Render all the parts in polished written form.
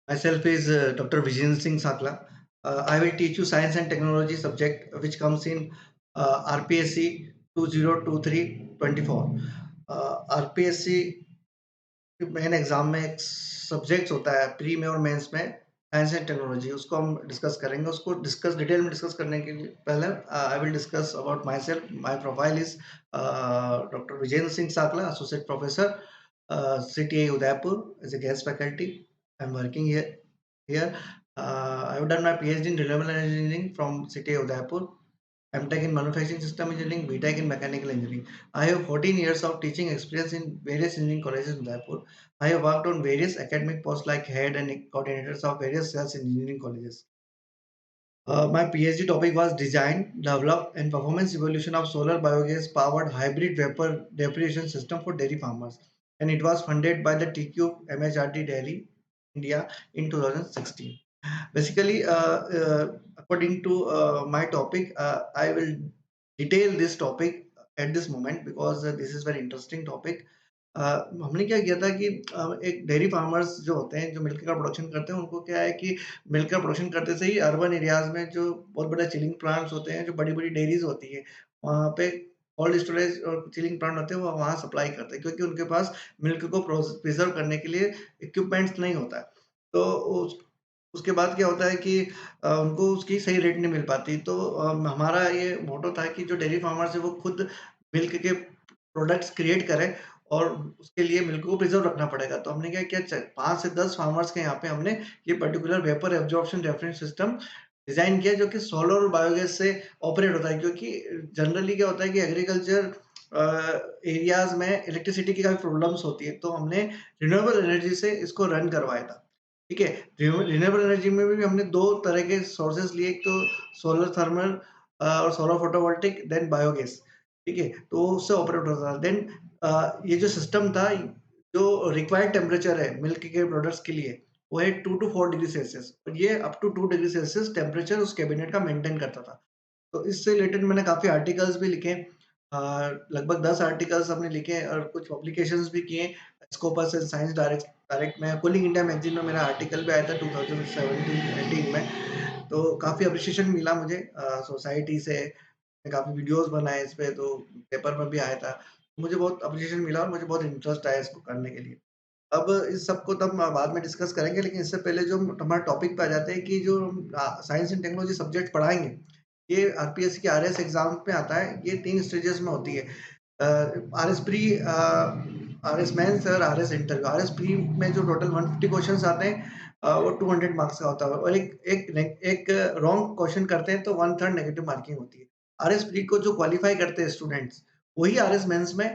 Myself is Dr. Vijen Singh Sakla. I will teach you science and technology subject which comes in RPSC 2023-24. RPSC main exam में एक subject होता है pre में और mains में science and technology उसको हम डिस्कस करेंगे उसको डिस्कस डिटेल में डिस्कस करने के लिए पहले I will discuss about myself my profile is doctor Vijendra Singh Sakla associate professor CTA Udaipur as a guest faculty. I'm working here. I've done my PhD in renewable energy engineering from CTA Udaipur. MTech in manufacturing system engineering, BTech in mechanical engineering. I have 14 years of teaching experience in various engineering colleges in Udaipur. I have worked on various academic posts like head and coordinators of various cells in engineering colleges. My PhD topic was design, develop, and performance evolution of solar biogas powered hybrid vapor depreciation system for dairy farmers. And it was funded by the TQ MHRD Delhi, India in 2016. Basically, according to my topic, I will detail this topic at this moment because this is very interesting topic. हमने क्या किया था कि एक dairy farmers जो होते हैं, जो मिल्क का प्रोडक्शन करते हैं, उनको क्या है कि मिल्क का प्रोडक्शन करते से ही अर्बन एरियाज़ में जो बहुत बड़े चिलिंग प्लांट्स होते हैं, जो बड़ी-बड़ी डेयरीज़ होती हैं, वहाँ पे कोल्ड स्टोरेज और चिलिंग प्लांट होते हैं, वो वहाँ सप्लाई करते हैं क्योंकि उनके पास मिल्क को प्रिज़र्व करने के लिए इक्विपमेंट्स नहीं होता है। तो उस उसके बाद क्या होता है कि उनको उसकी सही रेट नहीं मिल पाती। तो हमारा ये मोटो था कि जो डेयरी फार्मर्स हैं, वो खुद मिल्क के प्रोडक्ट्स क्रिएट करें और उसके लिए मिल्क को प्रिज़र्व रखना पड़ेगा। तो हमने क्या किया 5 से 10 फार्मर्स के यहाँ पे हमने ये particular vapour absorption reference system design किया जो कि सोलर और बायोगैस से ऑपरेट होता है क्योंकि जनरली क्या होता है कि एग्रीकल्चर एरियाज़ में इलेक्ट्रिसिटी की काफ़ी प्रॉब्लम्स होती है। तो हमने रिन्यूएबल एनर्जी से इसको रन करवाया था। ठीक है? रिन्यूएबल एनर्जी में भी हमने 2 तरह के सोर्सेज़ लिए, एक तो सोलर थर्मल और सोलर फोटोवोल्टिक देन बायोगैस, ठीक है? तो उससे ऑपरेट होता था। देन ये जो सिस्टम था, जो रिक्वायर्ड टेम्परेचर है मिल्क के प्रोडक्ट्स के लिए, वो है 2 टू 4 डिग्री सेल्सियस और ये up to 2 degree Celsius temperature उस कैबिनेट का मेंटेन करता था। तो इससे रिलेटेड मैंने काफ़ी आर्टिकल्स भी लिखे। लगभग 10 आर्टिकल्स हमने लिखे और कुछ पब्लिकेशंस भी किए। Scopus and science direct direct में कूलिंग इंडिया मैगज़ीन में मेरा आर्टिकल भी आया था 2017-18 में। तो काफ़ी एप्रिसिएशन मिला मुझे सोसाइटी से। मैंने काफ़ी वीडियोज़ बनाए इस पे, तो पेपर में भी आया था। मुझे बहुत एप्रिसिएशन मिला और मुझे बहुत इंटरेस्ट आया इसको करने के लिए। अब इस सब को तब बाद में डिस्कस करेंगे, लेकिन इससे पहले जो हम हमारे टॉपिक पे आ जाते हैं कि जो साइंस एंड टेक्नोलॉजी सब्जेक्ट पढ़ाएँगे, ये आरपीएससी के आरएस एग्ज़ाम में आता है। ये 3 स्टेजेस में होती है। आरएस प्री, आरएस मेंस और आरएस इंटरव्यू। आरएस प्री में जो टोटल 150 क्वेश्चन्स आते हैं, वो 200 मार्क्स का होता है और एक रॉन्ग क्वेश्चन करते हैं तो 1/3 नेगेटिव मार्किंग होती है। आरएस प्री को जो क्वालीफाई करते हैं स्टूडेंट्स, वही आरएस मेंस में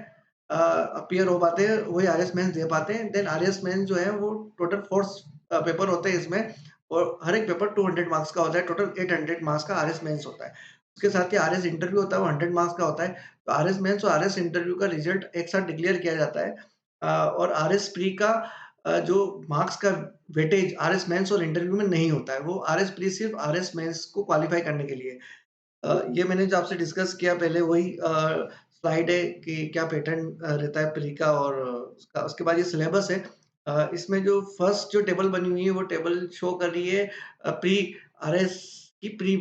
अपीयर हो पाते हैं, वही आरएस मेंस दे पाते हैं। देन आरएस मेंस जो है वो टोटल 4 पेपर होते हैं इसमें और हर एक पेपर 200 मार्क्स का होता है। टोटल 800 मार्क्स का आरएस मेंस होता है। उसके साथ ही आरएस इंटरव्यू होता है, वो 100 मार्क्स का होता है। तो आरएस मेंस और आरएस इंटरव्यू का रिजल्ट एक साथ डिक्लेयर किया जाता है। और आरएस प्री का जो मार्क्स का वेटेज आरएस मेंस और इंटरव्यू में नहीं होता है। वो आरएस प्री सिर्फ़ आरएस मेंस को क्वालीफाई करने के लिए है। ये मैंने जो आपसे डिस्कस किया पहले वही स्लाइड है कि क्या पैटर्न रहता है प्री का और उसका उसके बाद ये सिलेबस है। इसमें जो फर्स्ट जो टेबल बनी हुई है वो टेबल शो कर रही है प्री आरएस की प्री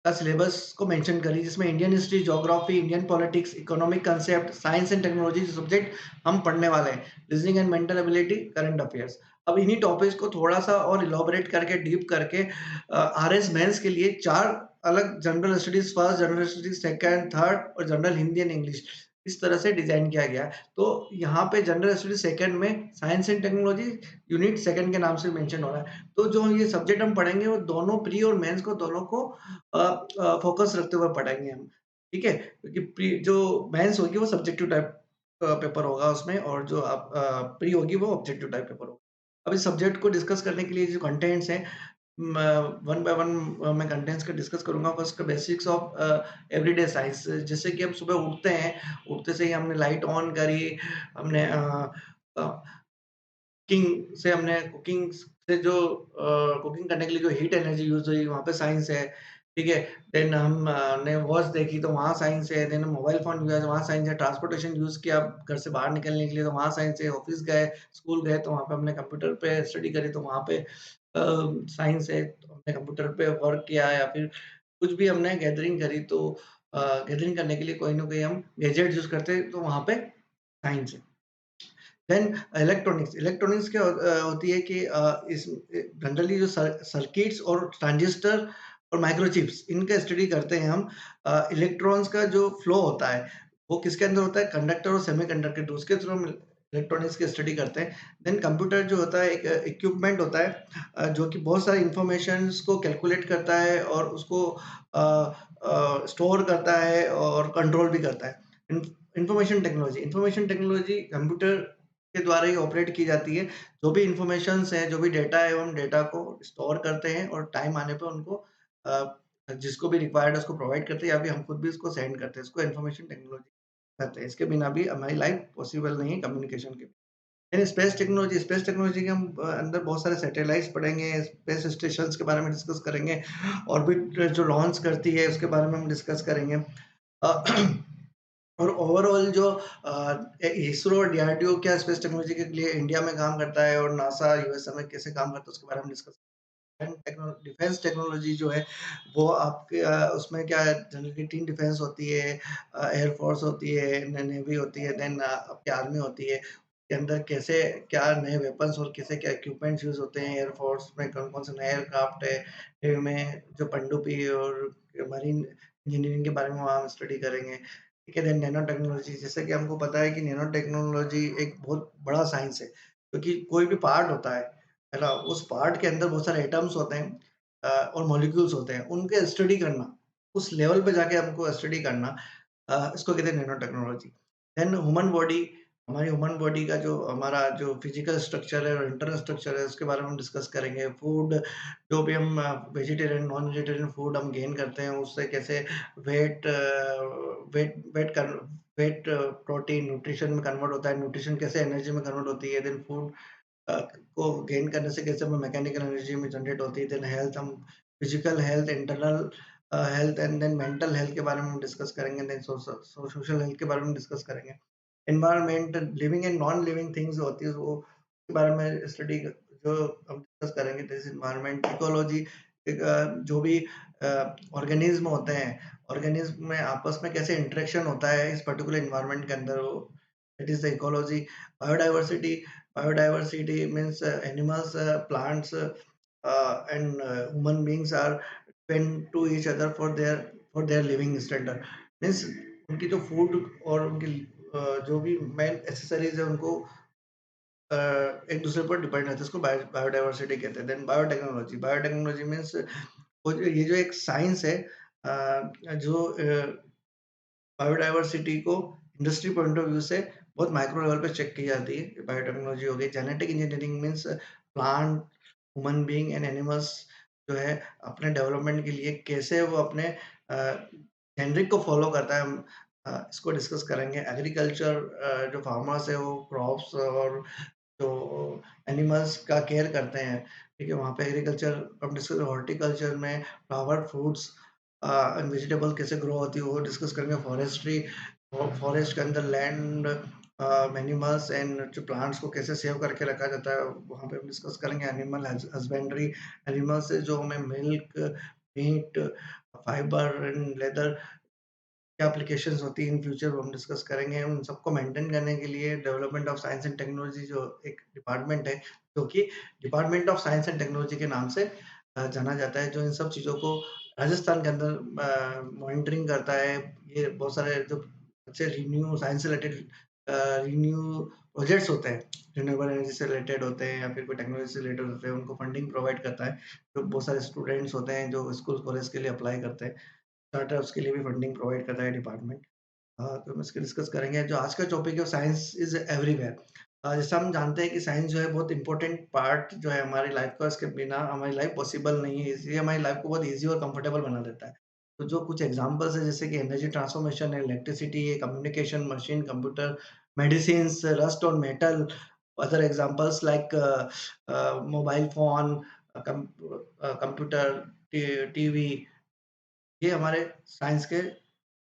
का सिलेबस को मेंशन कर रही है जिसमें Indian history, geography, Indian politics, economic concept, science and technology जो सब्जेक्ट हम पढ़ने वाले हैं, reasoning and mental ability, current affairs. अब इन्हीं टॉपिक्स को थोड़ा-सा और इलैबोरेट करके, डीप करके आरएस मेंस के लिए 4 अलग general studies first, general studies second, third और जनरल हिंदी एंड इंग्लिश इस तरह से डिज़ाइन किया गया है। तो यहाँ पे जनरल स्टडीज़ सेकंड में science and technology unit second के नाम से मेंशन हो रहा है। तो जो ये सब्जेक्ट हम पढ़ेंगे वो दोनों प्री और मेंस को दोनों को फ़ोकस रखते हुए पढ़ेंगे हम। ठीक है? क्योंकि प्री जो मेंस होगी वो सब्जेक्टिव टाइप पेपर होगा उसमें और जो प्री होगी वो ऑब्जेक्टिव टाइप पेपर होगा। अब इस सब्जेक्ट को डिस्कस करने के लिए जो कंटेंट्स हैं मैं वन बाय वन मैं कंटेंट्स को डिस्कस करूँगा। First basics of everyday science जैसे कि हम सुबह उठते हैं, उठते से ही हमने लाइट ऑन करी, हमने अ, कुकिंग से हमने कुकिंग से जो कुकिंग करने के लिए जो हीट एनर्जी यूज़ हुई वहाँ पे साइंस है, ठीक है? देन ने वॉच देखी तो वहाँ साइंस है, देन मोबाइल फ़ोन यूज़ वहाँ साइंस है, ट्रांसपोर्टेशन यूज़ किया घर से बाहर निकलने के लिए तो वहाँ साइंस है, ऑफ़िस गए, स्कूल गए तो वहाँ पे हमने कंप्यूटर पे स्टडी करी तो वहाँ पे साइंस है, तो हमने कंप्यूटर पे वर्क किया या फिर कुछ भी हमने गैदरिंग करी तो गैदरिंग करने के लिए कोई न कोई हम गैजेट यूज़ करते हैं, तो वहाँ पे साइंस है। देन इलेक्ट्रॉनिक्स, इलेक्ट्रॉनिक्स क्या होती है कि जनरली जो सर्किट्स और ट्रांजिस्टर और माइक्रोचिप्स इनका स्टडी करते हैं हम। इलेक्ट्रॉन्स का जो फ्लो होता है, वो किसके अंदर होता है? कंडक्टर और सेमीकंडक्टर, उसके थ्रू हम इलेक्ट्रॉनिक्स की स्टडी करते हैं। देन कंप्यूटर जो होता है एक इक्विपमेंट होता है जो कि बहुत सारी इन्फॉर्मेशंस को कैलकुलेट करता है और उसको स्टोर करता है और कंट्रोल भी करता है। इंफॉर्मेशन टेक्नोलॉजी कंप्यूटर के द्वारा ही ऑपरेट की जाती है। जो भी इन्फॉर्मेशंस है, जो भी डेटा है, हम डेटा को स्टोर करते हैं और टाइम आने पे उनको जिसको भी रिक्वायर्ड है उसको प्रोवाइड करते हैं या फिर हम खुद भी उसको सेंड करते हैं। इसको इन्फॉर्मेशन टेक्नोलॉजी कहते हैं। इसके बिना भी हमारी लाइफ पॉसिबल नहीं है कम्युनिकेशन के। यानी स्पेस टेक्नोलॉजी के हम अंदर बहुत सारे सैटेलाइट्स पढ़ेंगे, स्पेस स्टेशंस के बारे में डिस्कस करेंगे, ऑर्बिट जो लॉन्च करती है उसके बारे में हम डिस्कस करेंगे। अ, और ओवरऑल जो इसरो और डीआरडीओ क्या स्पेस टेक्नोलॉजी के लिए इंडिया में काम करता है और नासा यूएसए में कैसे काम करता है उसके बारे में डिस्कस। डिफेंस टेक्नोलॉजी जो है वो आपके उसमें क्या है, जनरली 3 डिफेंस होती है, एयर फोर्स होती है, नेवी होती है, देन आपकी आर्मी होती है। के अंदर कैसे क्या नए वेपन्स और कैसे क्या इक्विपमेंट्स यूज़ होते हैं, एयर फोर्स में कौन-कौन से नए एयरक्राफ्ट है, नेवी में जो पनडुब्बी और मरीन इंजीनियरिंग के बारे में वहाँ हम स्टडी करेंगे। ठीक है, देन नैनो टेक्नोलॉजी, जैसे कि हमको पता है कि नैनो टेक्नोलॉजी एक बहुत बड़ा साइंस है, क्योंकि कोई भी पार्ट होता है ना? उस पार्ट के अंदर बहुत सारे एटम्स होते हैं और मॉलिक्यूल्स होते हैं, उनके स्टडी करना, उस लेवल पे जाके हमको स्टडी करना, इसको कहते हैं nano technology. Then human body, हमारी ह्यूमन बॉडी का जो हमारा जो फिजिकल स्ट्रक्चर है और इंटरनल स्ट्रक्चर है, उसके बारे में हम डिस्कस करेंगे। फूड, जो भी हम वेजिटेरियन, नॉन वेजिटेरियन फूड हम गेन करते हैं, उससे कैसे वेट वेट वेट कर वेट प्रोटीन न्यूट्रिशन में कन्वर्ट होता है, न्यूट्रिशन कैसे एनर्जी में कन्वर्ट होती है, देन फूड को गेन करने से कैसे हमें मैकेनिकल एनर्जी में जनरेट होती है, देन हेल्थ, हम physical health, internal health and then mental health के बारे में हम डिस्कस करेंगे, देन सोशल हेल्थ के बारे में डिस्कस करेंगे। Environment, living and non living things होती है वो के बारे में स्टडी जो हम डिस्कस करेंगे, दिस एनवायरनमेंट इकोलॉजी, एक जो भी ऑर्गेनिज्म होते हैं, ऑर्गेनिज्म में आपस में कैसे इंटरेक्शन होता है इस पर्टिकुलर एनवायरनमेंट के अंदर, वो it is the ecology. Biodiversity, biodiversity means animals, plants and human beings are depend to each other for their living standard, means उनकी जो फूड और उनकी जो भी मेन एक्सेसरीज है उनको एक दूसरे पर डिपेंड रहते हैं, इसको बायोडाइवर्सिटी कहते हैं। देन बायोटेक्नोलॉजी, बायोटेक्नोलॉजी मीन्स वो ये जो एक साइंस है जो बायोडायवर्सिटी को इंडस्ट्री पॉइंट ऑफ व्यू से बहुत माइक्रो लेवल पे चेक की जाती है। बायोटेक्नोलॉजी हो गई। Genetic engineering means plant, human being and animals जो है अपने डेवलपमेंट के लिए कैसे वो अपने जेनेरिक को फॉलो करता है, हम इसको डिस्कस करेंगे। एग्रीकल्चर, जो फार्मर्स है वो क्रॉप्स और जो एनिमल्स का केयर करते हैं, ठीक है? वहाँ पे एग्रीकल्चर हम डिस्कस, हॉर्टिकल्चर में फ्लावर, फ्रूट्स एंड वेजिटेबल कैसे ग्रो होती है वो डिस्कस करेंगे। फॉरेस्ट्री, फॉरेस्ट के अंदर लैंड, एनिमल्स एंड जो प्लांट्स को कैसे सेव करके रखा जाता है, वहाँ पे हम डिस्कस करेंगे। एनिमल हस्बेंड्री, एनिमल से जो हमें milk, meat, fibre and leather क्या एप्लीकेशंस होती है इन फ्यूचर, वो हम डिस्कस करेंगे। उन सबको मेंटेन करने के लिए development of science and technology जो एक डिपार्टमेंट है, जो कि department of science and technology के नाम से जाना जाता है, जो इन सब चीज़ों को राजस्थान के अंदर मॉनिटरिंग करता है। ये बहुत सारे जो अच्छे रिन्यू साइंस से रिलेटेड रिन्यू प्रोजेक्ट्स होते हैं, रिन्यूएबल एनर्जी से रिलेटेड होते हैं या फिर कोई टेक्नोलॉजी से रिलेटेड होते हैं, उनको फंडिंग प्रोवाइड करता है। जो बहुत सारे स्टूडेंट्स होते हैं जो स्कूल कॉलेज के लिए अप्लाई करते हैं, स्टार्टअप्स के लिए भी फंडिंग प्रोवाइड करता है डिपार्टमेंट। तो हम इसको डिस्कस करेंगे। जो आज का टॉपिक है, साइंस इज़ एवरीवेयर। जैसा हम जानते हैं कि साइंस जो है बहुत इम्पोर्टेंट पार्ट जो है हमारी लाइफ का, इसके बिना हमारी लाइफ पॉसिबल नहीं है। इसलिए हमारी लाइफ को बहुत ईज़ी और कंफर्टेबल बना देता है। तो जो कुछ एग्ज़ाम्पल्स हैं जैसे कि एनर्जी ट्रांसफॉर्मेशन है, इलेक्ट्रिसिटी है, communication, machine, computer, medicines, rust on metal, other examples like mobile phone, computer, TV, ये हमारे साइंस के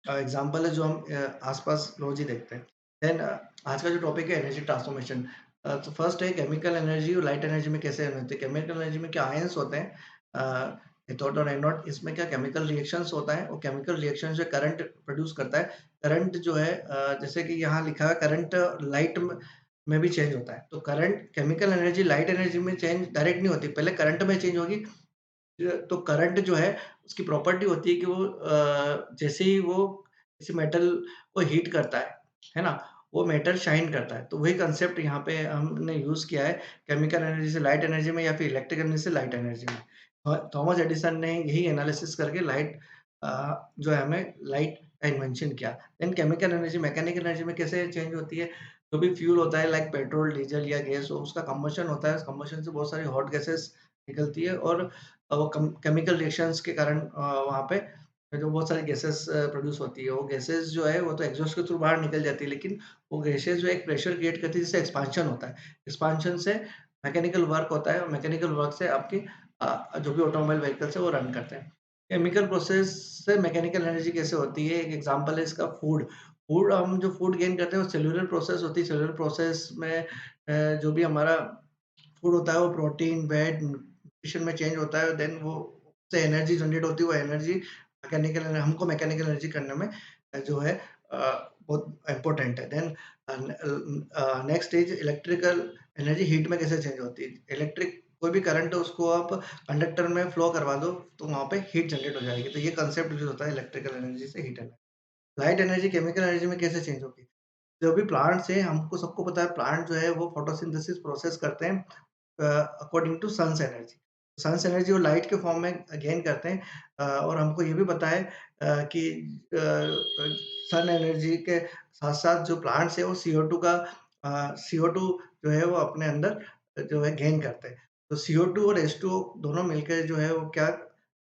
एग्ज़ाम्पल है जो हम आस-पास रोज़ ही देखते हैं। देन आज का जो टॉपिक है एनर्जी ट्रांसफॉर्मेशन। तो फर्स्ट है केमिकल एनर्जी और लाइट एनर्जी में कैसे होते हैं। केमिकल एनर्जी में क्या आयंस होते हैं, एनोड और एनोड, इसमें क्या केमिकल रिएक्शंस होता है, और केमिकल रिएक्शन जो करंट प्रोड्यूस करता है। करंट जो है जैसे कि यहाँ लिखा है करंट लाइट में भी चेंज होता है। तो current chemical energy light energy में चेंज डायरेक्ट नहीं होती, पहले करंट में चेंज होगी। तो करंट जो है उसकी प्रॉपर्टी होती है कि वो जैसे ही वो किसी मेटल को हीट करता है ना? वो मेटल शाइन करता है। तो वही कांसेप्ट यहाँ पे हमने यूज़ किया है केमिकल एनर्जी से लाइट एनर्जी में, या फिर इलेक्ट्रिक एनर्जी से लाइट एनर्जी में। थॉमस एडिसन ने यही एनालिसिस करके लाइट जो है हमें लाइट का इन्वेंशन किया। Then chemical energy mechanical energy में कैसे चेंज होती है? जो भी फ्यूल होता है लाइक पेट्रोल, डीज़ल या गैस हो, उसका कंबशन होता है। उस कंबशन से बहुत सारी हॉट गैसेस निकलती है, और वो केमिकल रिएक्शंस के कारण वहाँ पे जो बहुत सारी गैसेस प्रोड्यूस होती है, वो गैसेस जो है वो तो एग्ज़ॉस्ट के थ्रू बाहर निकल जाती है, लेकिन वो गैसेस जो है एक प्रेशर क्रिएट करती है जिससे एक्सपांशन होता है। एक्सपांशन से मैकेनिकल वर्क होता है, और मैकेनिकल वर्क से आपकी जो भी ऑटोमोबाइल व्हीकल्स है वो रन करते हैं। केमिकल प्रोसेस से मैकेनिकल एनर्जी कैसे होती है? एक एग्ज़ाम्पल है इसका फूड। फूड हम जो फूड गेन करते हैं वो सेल्युलर प्रोसेस होती है। सेल्युलर प्रोसेस में जो भी हमारा फूड होता है वो प्रोटीन, वेट, न्यूट्रिशन में चेंज होता है, देन वो उससे एनर्जी जनरेट होती है, वो एनर्जी हमको मैकेनिकल एनर्जी करने में जो है बहुत इम्पोर्टेंट है। Then next is electrical energy heat में कैसे चेंज होती है। इलेक्ट्रिक कोई भी करंट है उसको आप कंडक्टर में फ्लो करवा दो, तो वहाँ पे हीट जनरेट हो जाएगी। तो ये कांसेप्ट यूज़ होता है इलेक्ट्रिकल एनर्जी से heat energy. Light energy chemical energy में कैसे चेंज होगी? जो भी प्लांट्स हैं, हमको सबको पता है प्लांट जो है वो फोटोसिंथेसिस प्रोसेस करते हैं according to sun's energy. Sun's energy वो लाइट के फॉर्म में गेन करते हैं, और हमको ये भी पता है कि सन एनर्जी के साथ-साथ जो प्लांट्स हैं वो CO2 का CO2 जो है वो अपने अंदर जो है गेन करते हैं। तो CO2 और H2O दोनों मिलकर जो है वो क्या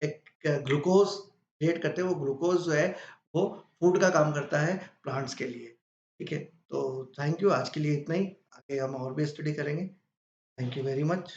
एक ग्लूकोज़ क्रिएट करते हैं। वो ग्लूकोज़ जो है वो फूड का काम करता है प्लांट्स के लिए। ठीक है? तो थैंक यू, आज के लिए इतना ही। आगे हम और भी स्टडी करेंगे। Thank you very much.